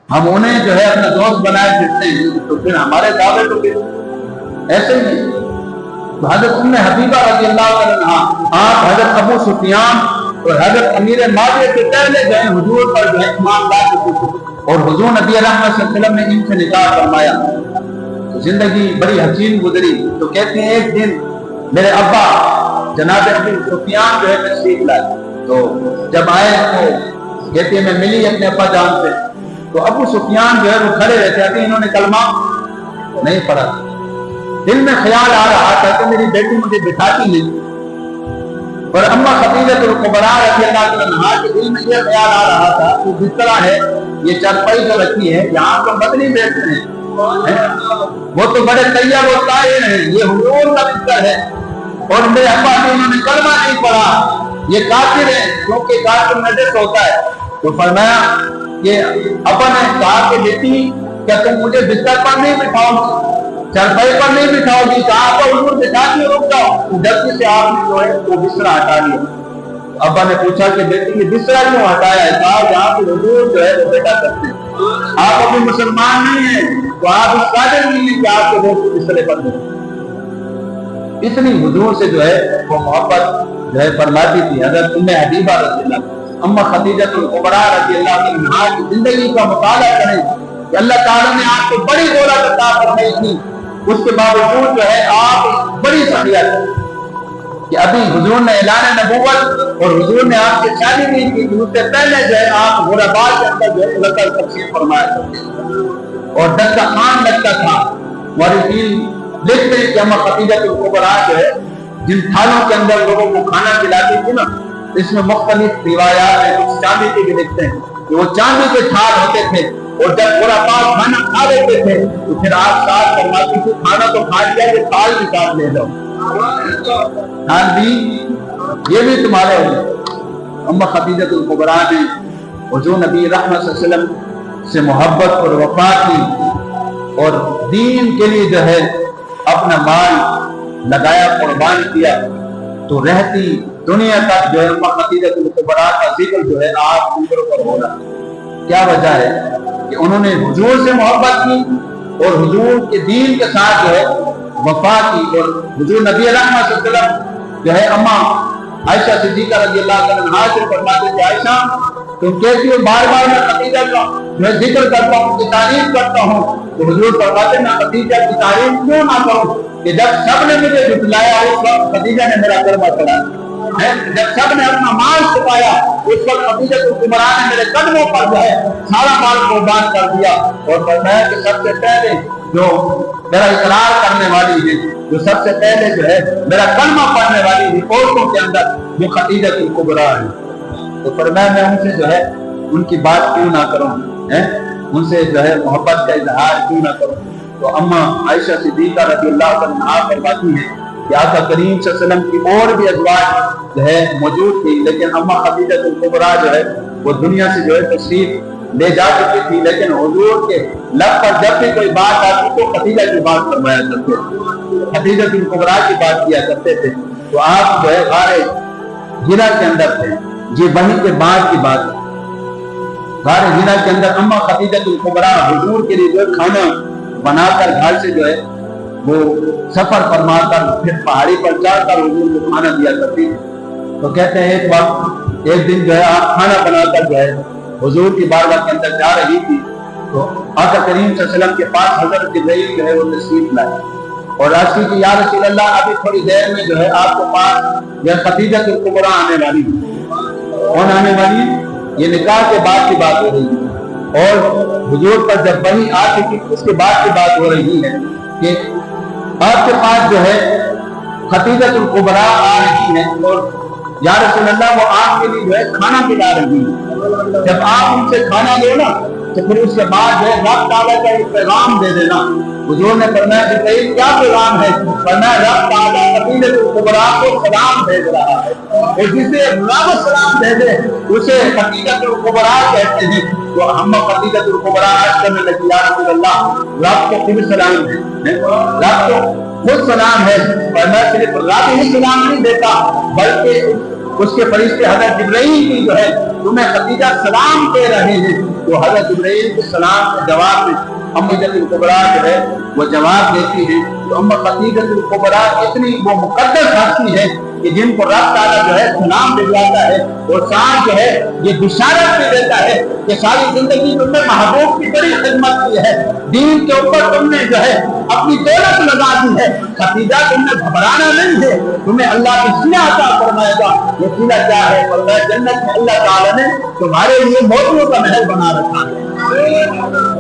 ہم انہیں جو ہے اپنا دوست بنائے پھرتے ہیں تو پھر ہمارے دعوے تو پھر ایسے ہی ہیں۔ تو حضرت ام حبیبہ رضی اللہ عنہ آپ حضرت ابو سفیان اور حضرت امیر معاویہ کے پہلے جو ہے حضور پر جو ہے ایمان لا چکے تھے، اور حضور نبی رحمت صلی اللہ علیہ وسلم نے ان سے نکاح فرمایا۔ تو زندگی بڑی حسین گزری۔ تو کہتے ہیں ایک دن میرے ابا جناب ابو سفیان جو ہے تشریف لائے، تو جب آئے تو کہتے ہیں میں ملی اپنے ابا جان سے، تو ابو سفیان جو ہے وہ کھڑے رہتے تھے، انہوں نے کلمہ نہیں پڑھا۔ دل میں خیال آ رہا تھا کہ میری بیٹی مجھے بٹھاتی نہیں، اور اما خدیجہ کبریٰ رضی اللہ عنہا کے دل میں یہ خیال آ رہا تھا کہ بستر ہے، یہ چارپائی جو رکھی ہے یہاں تو مدنی بیٹھتے ہیں، وہ تو بڑے طیب و طاہر ہیں، یہ حضور کا بستر ہے، اور میرے ابا نے انہوں نے کلمہ نہیں پڑھا، یہ کافر ہے، کیونکہ کافر نجس ہوتا ہے۔ تو فرمایا کہ ابا نے کہا کہ بیٹی کیا تم مجھے بستر پر نہیں بٹھاؤ گی، چارپائی پر نہیں بٹھاؤ گی؟ کہا تو حضور بٹھا کے رک جاؤ۔ جلدی سے آپ نے جو ہے وہ بستر ہٹا لیا۔ ابا نے پوچھا کہ بیٹی یہ بستر کیوں ہٹایا ہے؟ کہا جہاں پہ حضور جو ہے وہ بیٹا کرتے ہیں، آپ ابھی مسلمان نہیں ہیں تو آپ اس قادر نہیں ہیں کہ آپ کے دوست بسترے پر نہیں۔ اتنی حضور سے جو ہے وہ محبت جو ہے فرماتی تھی حضرت ام حبیبہ رضی اللہ عنہا۔ اما خدیجہ کبریٰ رضی اللہ عنہا کی زندگی کا مطالعہ کریں کہ اللہ تعالیٰ نے آپ کو بڑی دولت عطا فرمائی تھی، اس کے باوجود جو ہے آپ بڑی سخیت کہ ابھی حضور نے اعلان نبوت اور حضور نے آپ سے شادی نہیں کی تھی، اس سے پہلے جو ہے آپ غرباء کے اندر جو ہے لقب تقسیم فرمایا کرتے اور دستہ خان لگتا تھا۔ مورخین لکھتے ہیں کہ اما خدیجہ کبریٰ جو ہے جن تھالوں کے اندر لوگوں کو کھانا کھلاتی تھی نا، اس میں مختلف روایات ہیں، کچھ چاندی کے بھی لکھتے ہیں کہ وہ چاندی کے تھال ہوتے تھے، اور جب غرباء کھانا کھا لیتے تھے تو پھر آپ ساتھ فرماتی تھی کھانا تو کھا لیا، یہ تھال بھی ساتھ لے جاؤ، ہاں جی یہ بھی تمہارے ہو۔ اما خدیجہ کبریٰ نے حضور نبی رحمت صلی اللہ علیہ وسلم سے محبت اور وفا کی، اور دین کے لیے جو ہے اپنا مال لگایا، قربان کیا، تو رہتی دنیا تک جو ہے اما خدیجہ کبریٰ کا ذکر جو ہے آپ منبروں پر ہو رہا ہے۔ کیا وجہ ہے کہ انہوں نے حضور سے محبت کی اور حضور کے دین کے ساتھ جو ہے وفا کی، اور حضور نبی رحمت صلی اللہ علیہ وسلم جو ہے اما عائشہ صدیقہ رضی اللہ عنہا سے فرماتے تھے عائشہ تم کہتی ہو بار بار میں خدیجہ کا میں ذکر کرتا ہوں، کی تعریف کرتا ہوں، تو حضور فرماتے میں خدیجہ کی تعریف کیوں نہ کروں کہ جب سب نے مجھے جھٹلایا اس وقت خدیجہ نے میرا کلمہ پڑھا، جب سب نے اپنا مال چھپایا اس وقت خدیجہ کبریٰ نے میرے قدموں پر جو ہے سارا مال قربان کر دیا، اور فرمایا کہ سب سے پہلے جو میرا اقرار کرنے والی ہے، جو سب سے پہلے جو ہے میرا کلمہ پڑھنے والی ہے عورتوں کے اندر وہ خدیجہ کبریٰ ہے۔ تو فرمایا میں ان سے جو ہے ان کی بات کیوں نہ کروں، ان سے جو ہے محبت کا اظہار کیوں نہ کروں۔ تو اما عائشہ صدیقہ رضی اللہ عنہا فرماتی ہیں کہ آقا کریم صلی اللہ علیہ وسلم کی اور بھی ازواج جو ہے موجود تھی، لیکن اما خدیجہ کبریٰ جو ہے وہ دنیا سے جو ہے تشریف لے جا چکی تھی، لیکن حضور کے لب پر جب بھی کوئی بات آتی تو خدیجہ کی بات فرمایا کرتے تھے، خدیجہ کبریٰ کی بات کیا کرتے تھے۔ تو آپ جو ہے غار ہرا کے اندر تھے، یہ وحی کے بعد کی بات ہے۔ غار ہرا کے اندر اما خدیجہ کبریٰ حضور کے لیے جو کھانا بنا کر گھر سے جو ہے وہ سفر فرما کر پھر پہاڑی پر چڑھ کر حضور کو کھانا دیا کرتی تھی۔ تو کہتے ہیں ایک وقت ایک دن جو ہے آپ کھانا بنا کر جو ہے حضور کی بارگاہ کے اندر جا رہی تھی، تو آقا کریم صلی اللہ علیہ وسلم کے پاس حضرت جبرائیل جو ہے وہ تشریف لائے اور عرض کی کہ یا رسول اللہ ابھی تھوڑی دیر میں جو ہے آپ کے پاس یہ خدیجہ کبریٰ آنے والی ہے۔ کون آنے والی؟ یہ نکاح کے بعد کی بات ہو رہی ہے، اور حضور پر جب وحی آ چکی اس کے بعد کی بات ہو رہی ہے کہ آپ کے پاس جو ہے خدیجہ کبریٰ آ رہی ہے، اور یا رسول اللہ وہ آپ کے لیے جو ہے کھانا کھلا رہی ہے، جب آپ ان سے کھانا لو نا تو پھر اس کے بعد جو ہے رب تعالیٰ کا ایک پیغام دے دینا۔ حضور نے فرمایا جبرائیل کیا پیغام ہے؟ فرمایا رب تعالیٰ خدیجہ کبریٰ کو سلام بھیج رہا ہے، اور جسے رب سلام دے دے اسے خدیجہ کبریٰ کہتے ہیں۔ تو ہم خدیجہ کبریٰ عرض کرنے لگی یا رسول اللہ رب کو خود سلام ہے، رب کو خود سلام ہے، فرمایا صرف رب ہی سلام نہیں دیتا بلکہ اس کے فرشتے حضرت جبرائیل کی جو ہے تمہیں خدیجہ سلام دے رہے ہیں، تو حضرت جبرائیل کے سلام کے جواب میں ام جلیل کبریٰ جو ہے وہ جواب دیتی ہے۔ تو ام خدیجہ کبریٰ اتنی وہ مقدس ہستی ہے کہ جن کو رب تعالیٰ جو ہے سلام بھجواتا ہے اور ساتھ جو ہے یہ بشارت بھی دیتا ہے کہ ساری زندگی تم نے محبوب کی بڑی خدمت کی ہے، دین کے اوپر تم نے جو ہے اپنی دولت لگا دی ہے، خدیجہ تم نے گھبرانا نہیں ہے، تمہیں اللہ کی صلہ عطا فرمائے گا۔ یہ صلہ کیا ہے؟ فرمایا جنت میں اللہ تعالیٰ نے تمہارے لیے موتیوں کا محل بنا رکھا ہے۔